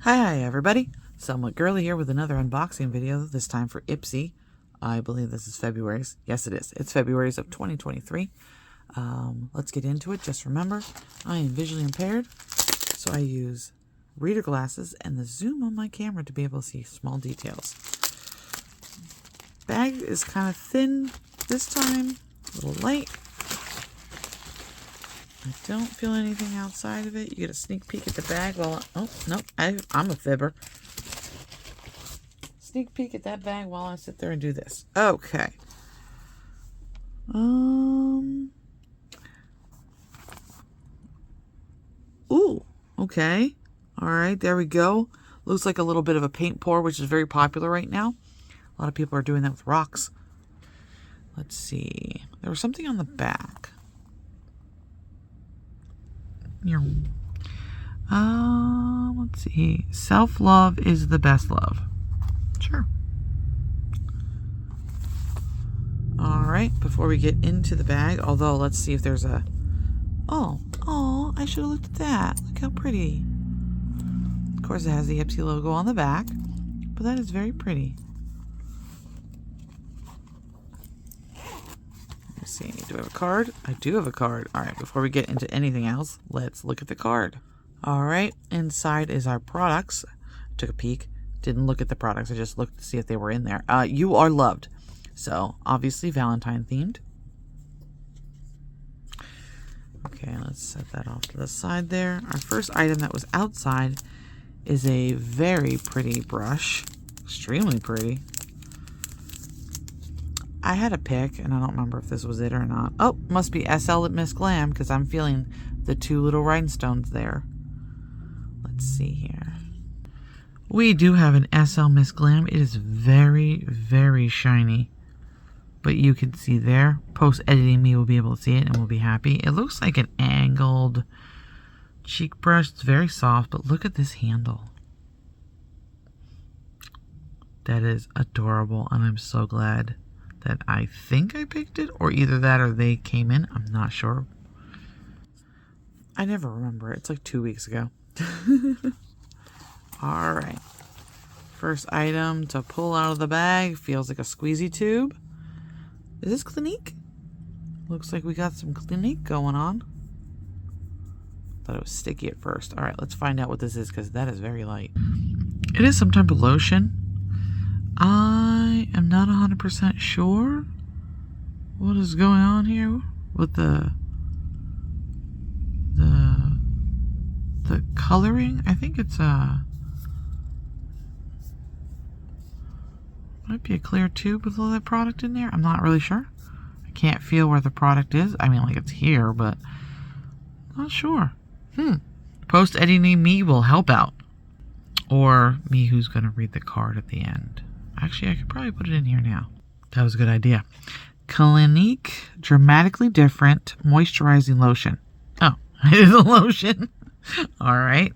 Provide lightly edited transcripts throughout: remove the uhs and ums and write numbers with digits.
Hi everybody, Somewhat Girly here with another unboxing video, this time for Ipsy. I believe this is February's. Yes it is. It's February's of 2023. Let's get into it. Just remember, I am visually impaired, so I use reader glasses and the zoom on my camera to be able to see small details. Bag is kind of thin this time, a little light. I don't feel anything outside of it. You get a sneak peek at the bag while I'm a fibber. Sneak peek at that bag while I sit there and do this. Okay. Ooh, okay. All right, there we go. Looks like a little bit of a paint pour, which is very popular right now. A lot of people are doing that with rocks. Let's see. There was something on the back. Let's see. Self-love is the best love. Sure. Alright, before we get into the bag, although let's see if there's a... Oh, I should have looked at that. Look how pretty. Of course, it has the Ipsy logo on the back, but that is very pretty. Let's see, do I have a card? I do have a card. Alright, before we get into anything else, let's look at the card. Alright, inside is our products. I took a peek. Didn't look at the products. I just looked to see if they were in there. You are loved. So, obviously Valentine themed. Okay, let's set that off to the side there. Our first item that was outside is a very pretty brush. Extremely pretty. I had a pick, and I don't remember if this was it or not. Oh, must be SL at Miss Glam, because I'm feeling the two little rhinestones there. Let's see here. We do have an SL Miss Glam. It is very, very shiny. But you can see there. Post-editing me will be able to see it and will be happy. It looks like an angled cheek brush. It's very soft, but look at this handle. That is adorable, and I'm so glad that I think I picked it, or either that or they came in. I'm not sure. I never remember. It's like 2 weeks ago. Alright. First item to pull out of the bag. Feels like a squeezy tube. Is this Clinique? Looks like we got some Clinique going on. Thought it was sticky at first. Alright, let's find out what this is, because that is very light. It is some type of lotion. I am not 100% sure what is going on here with the coloring. I think it's might be a clear tube with all that product in there. I'm not really sure. I can't feel where the product is. I mean, like, it's here, but not sure. Post-editing me will help out. Or me who's going to read the card at the end. Actually, I could probably put it in here now. That was a good idea. Clinique Dramatically Different Moisturizing Lotion. Oh, it is a lotion. Alright.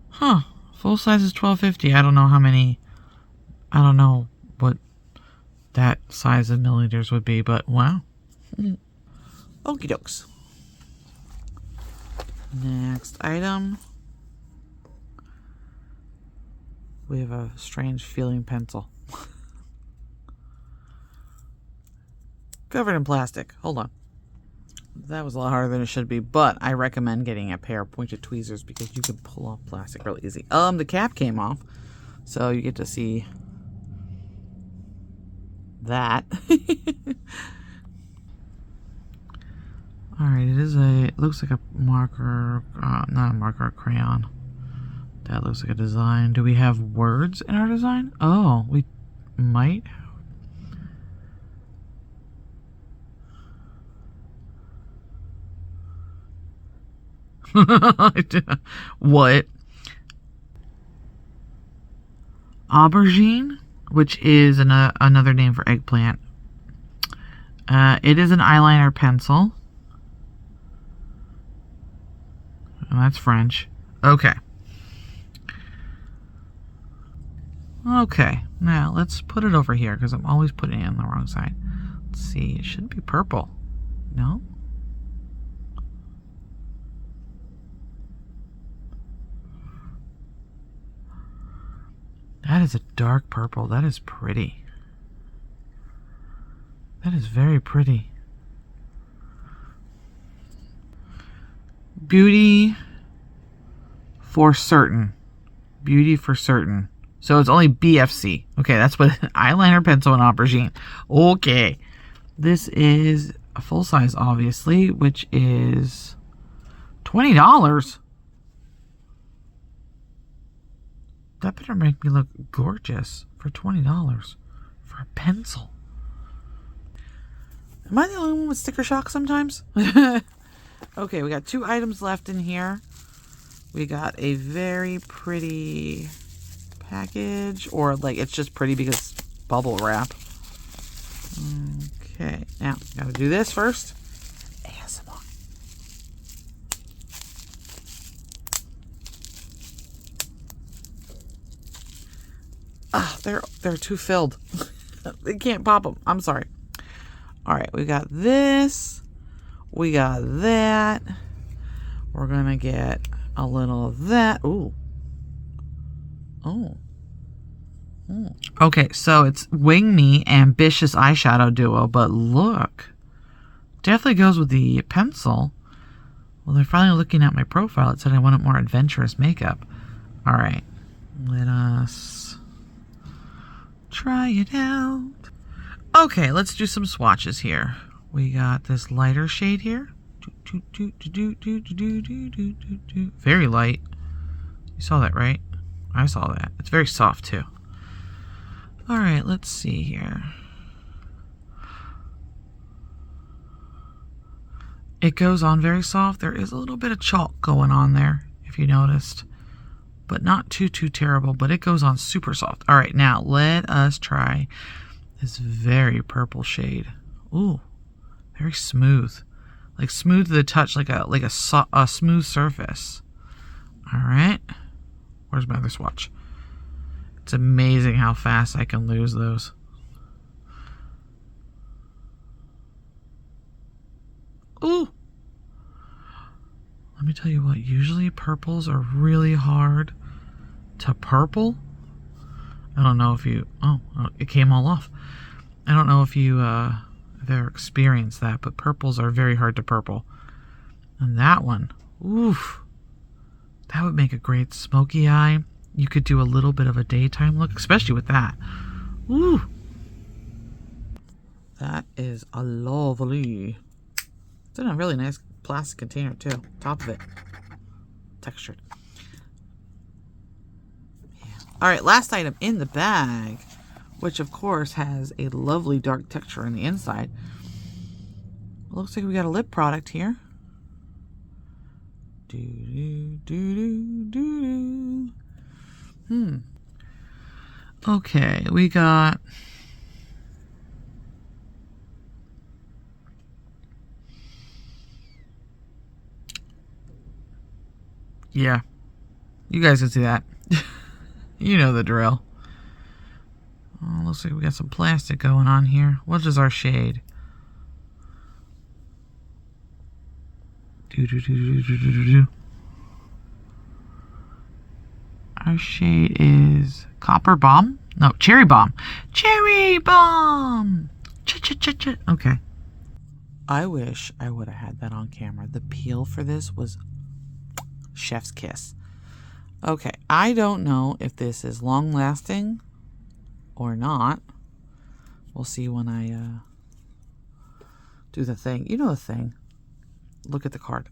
Huh. Full size is $12.50. I don't know how many. I don't know what that size of milliliters would be, but wow. Okie dokes. Next item. We have a strange feeling pencil. Covered in plastic. Hold on. That was a lot harder than it should be, but I recommend getting a pair of pointed tweezers because you can pull off plastic really easy. The cap came off, so you get to see that. Alright, it looks like a marker, not a marker, a crayon. That looks like a design. Do we have words in our design? Oh, we might. What? Aubergine, which is another name for eggplant. It is an eyeliner pencil. And that's French. Okay. Okay, now let's put it over here because I'm always putting it on the wrong side. Let's see, it should be purple. No? That is a dark purple. That is pretty. That is very pretty. Beauty for certain. Beauty for certain. So it's only BFC. Okay, that's what eyeliner, pencil, and aubergine. Okay. This is a full size, obviously, which is $20. That better make me look gorgeous for $20 for a pencil. Am I the only one with sticker shock sometimes? Okay, we got 2 items left in here. We got a very pretty package, or like it's just pretty because bubble wrap. Okay, now gotta do this first. ASMR. Ah, they're too filled. They can't pop them. I'm sorry. All right, we got this. We got that. We're gonna get a little of that. Ooh. Oh. Okay, so it's Wing Me Ambitious Eyeshadow Duo, but look. Definitely goes with the pencil. Well, they're finally looking at my profile. It said I wanted more adventurous makeup. All right. Let us try it out. Okay, let's do some swatches here. We got this lighter shade here. Very light. You saw that, right? I saw that. It's very soft, too. All right, let's see here. It goes on very soft. There is a little bit of chalk going on there, if you noticed. But not too terrible, but it goes on super soft. All right, now let us try this very purple shade. Ooh, very smooth. Like smooth to the touch, like a smooth surface. All right. Where's my other swatch? It's amazing how fast I can lose those. Ooh. Let me tell you what, usually purples are really hard to purple. I don't know if you, oh, it came all off. I don't know if you have ever experienced that, but purples are very hard to purple. And that one, oof, that would make a great smoky eye. You could do a little bit of a daytime look, especially with that. Ooh. That is a lovely. It's in a really nice plastic container too. Top of it. Textured. Yeah. Alright, last item in the bag, which of course has a lovely dark texture on the inside. Looks like we got a lip product here. Okay, we got yeah, you guys can see that. You know the drill. Oh, looks like we got some plastic going on here. What is our shade? Our shade is Copper Bomb? No, Cherry Bomb. Cherry Bomb! Ch-ch-ch-ch. Okay. I wish I would have had that on camera. The peel for this was chef's kiss. Okay, I don't know if this is long lasting or not. We'll see when I do the thing. You know the thing. Look at the card.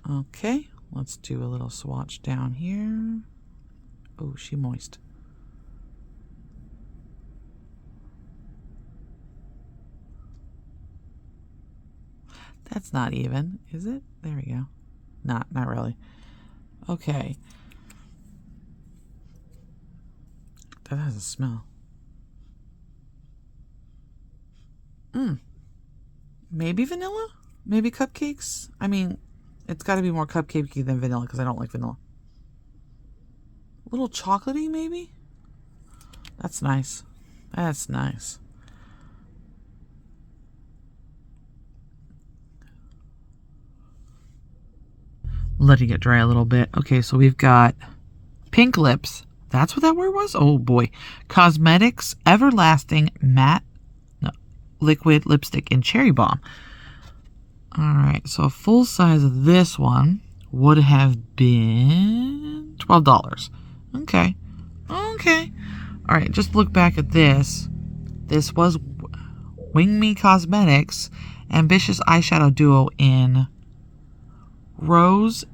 Okay, let's do a little swatch down here. Oh, she moist. That's not even, is it? There we go. Not really. Okay. That has a smell. Maybe vanilla? Maybe cupcakes? I mean, it's got to be more cupcakey than vanilla because I don't like vanilla. A little chocolatey, maybe? That's nice. That's nice. letting it dry a little bit. Okay, so we've got Pink Lips. That's what that word was? Oh boy. Cosmetics Everlasting Matte Liquid Lipstick in Cherry Bomb. Alright, so a full size of this one would have been $12. Okay. Okay. Alright, just look back at this. This was Wing Me Cosmetics Ambitious Eyeshadow Duo in Rose.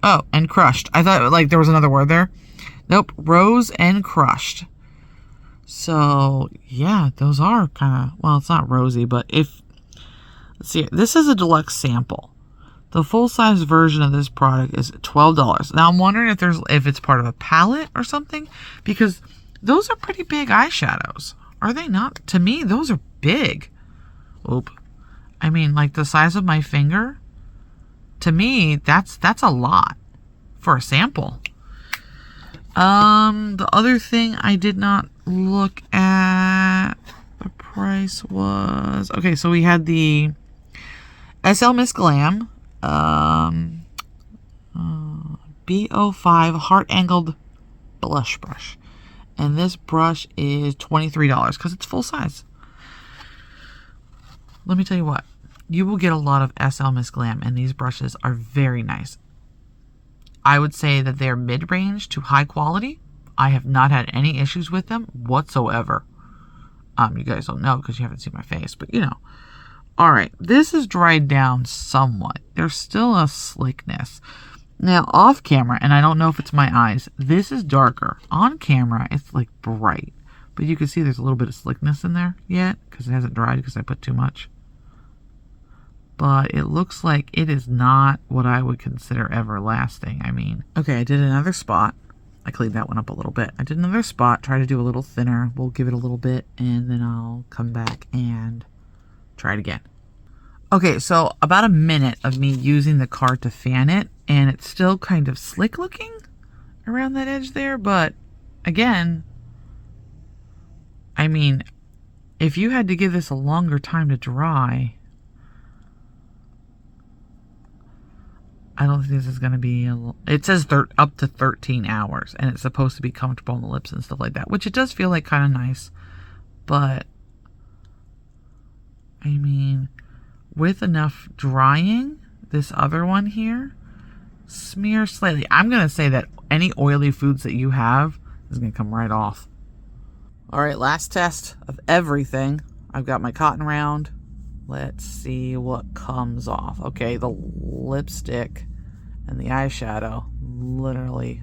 Oh, and Crushed. I thought like there was another word there. Nope. Rose and Crushed. So, yeah, those are kind of, well, it's not rosy, but if, let's see, this is a deluxe sample. The full-size version of this product is $12. Now, I'm wondering if it's part of a palette or something, because those are pretty big eyeshadows. Are they not? To me, those are big. Oop. I mean, like the size of my finger. To me, that's a lot for a sample. The other thing I did not look at, the price was, okay, so we had the SL Miss Glam B05 Heart Angled Blush Brush. And this brush is $23 because it's full size. Let me tell you what, you will get a lot of SL Miss Glam, and these brushes are very nice. I would say that they're mid-range to high quality. I have not had any issues with them whatsoever. You guys don't know because you haven't seen my face, but you know. Alright, this is dried down somewhat. There's still a slickness. Now, off camera, and I don't know if it's my eyes, this is darker. On camera, it's like bright. But you can see there's a little bit of slickness in there yet because it hasn't dried because I put too much. But it looks like it is not what I would consider everlasting. I mean, okay, I did another spot. I cleaned that one up a little bit. I did another spot, try to do a little thinner. We'll give it a little bit, and then I'll come back and try it again. Okay, so about a minute of me using the card to fan it, and it's still kind of slick looking around that edge there, but again, I mean, if you had to give this a longer time to dry, I don't think this is going to be, it says up to 13 hours, and it's supposed to be comfortable on the lips and stuff like that, which it does feel like kind of nice, but, I mean, with enough drying, this other one here, smear slightly. I'm going to say that any oily foods that you have is going to come right off. Alright, last test of everything. I've got my cotton round. Let's see what comes off. Okay, the lipstick and the eyeshadow literally.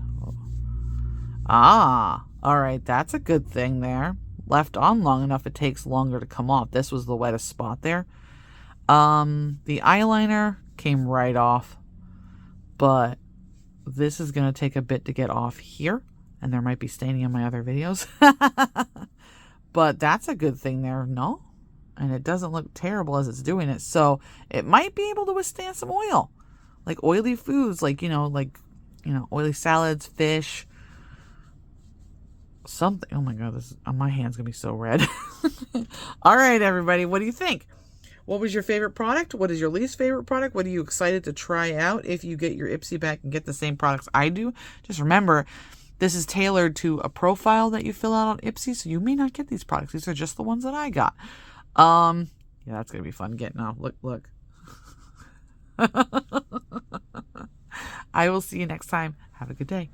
Alright, that's a good thing there. Left on long enough, it takes longer to come off. This was the wettest spot there. The eyeliner came right off, but this is going to take a bit to get off here, and there might be staining in my other videos. But that's a good thing there, no? And it doesn't look terrible as it's doing it, so it might be able to withstand some oil. Like oily foods, like, oily salads, fish, something. Oh my god, my hand's going to be so red. All right, everybody, what do you think? What was your favorite product? What is your least favorite product? What are you excited to try out if you get your Ipsy Bag and get the same products I do? Just remember, this is tailored to a profile that you fill out on Ipsy, so you may not get these products. These are just the ones that I got. Yeah, that's going to be fun getting off. Look. I will see you next time. Have a good day.